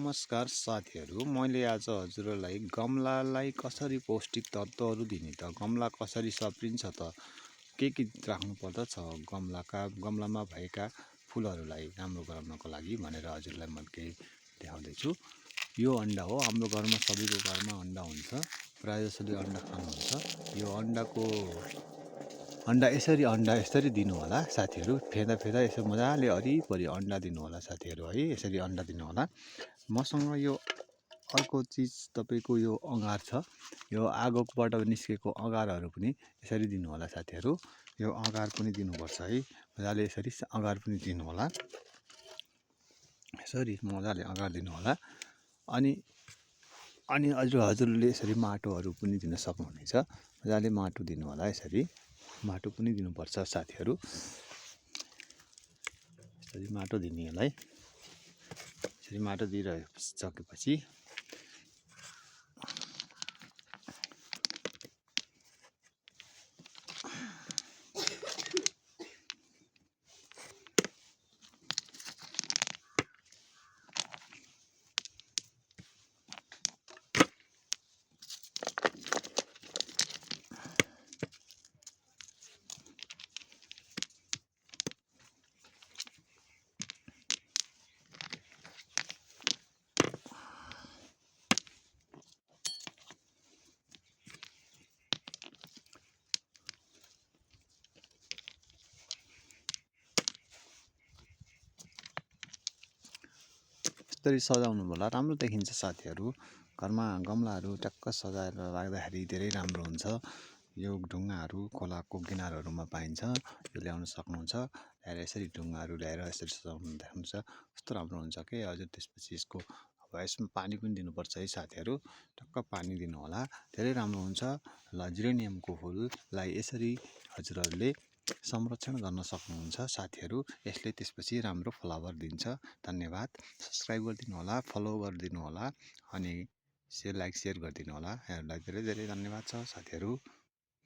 नमस्कार साथीहरू, मैले आज हजुरहरूलाई गमलालाई कसरी पौष्टिक तत्त्वहरू दिने त, गमला कसरी सप्रिन्छ त, के राख्नु पर्दछ गमलामा भएका फुलहरूलाई राम्रो गराउनको लागि भनेर हजुरलाई म केही देखाउँदैछु। यो अन्डा हो। हाम्रो घरमा सबैको घरमा अन्डा हुन्छ, प्रायः जसोले अन्डा खानुहुन्छ। यो अन्डा यसरी दिनु होला साथीहरू। फेदा यसो मजाले वरिपरि अन्डा दिनु होला साथीहरू है। यसरी अन्डा दिनु होला। मसँग यो अर्को चिज तपाईको यो अँगार छ। यो आगोबाट निस्केको अँगारहरू पनि यसरी दिनु होला साथीहरू। यो अँगार पनि दिनुपर्छ है। मजाले यसरी अँगार पनि दिनु होला। यसरी मजाले अँगार दिनु होला। अनि हजुरले यसरी माटोहरू पनि दिन सक्नुहुनेछ। मजाले माटो दिनु होला। यसरी माटो पनि दिनुपर्छ साथीहरू। यसरी माटो दिने यसलाई। यसरी माटो दिइसकेपछि यसरी सजाउनु होला, राम्रो देखिन्छ साथीहरू। घरमा गमलाहरू टक्क सजाएर राख्दाखेरि धेरै राम्रो हुन्छ। यो ढुङ्गाहरू खोलाको किनारहरूमा पाइन्छ। यो ल्याउन सक्नुहुन्छ। ल्याएर यसरी ढुङ्गाहरू ल्याएर यसरी सजाउनु देख्नुहुन्छ। कस्तो राम्रो हुन्छ के। हजुर त्यसपछि यसमा पानी पनि दिनुपर्छ है साथीहरू। टक्क पानी दिनु होला, धेरै राम्रो हुन्छ। ल जिरेनियमको फुललाई यसरी हजुरहरूले संरक्षण गर्न सक्नुहुन्छ साथीहरू। यसले त्यसपछि राम्रो फ्लावर दिन्छ। धन्यवाद। सब्सक्राइब गरिदिनु होला, फलो गरिदिनु होला, अनि लाइक सेयर गरिदिनु होला। यहाँहरूलाई धेरै धेरै धन्यवाद छ साथीहरू।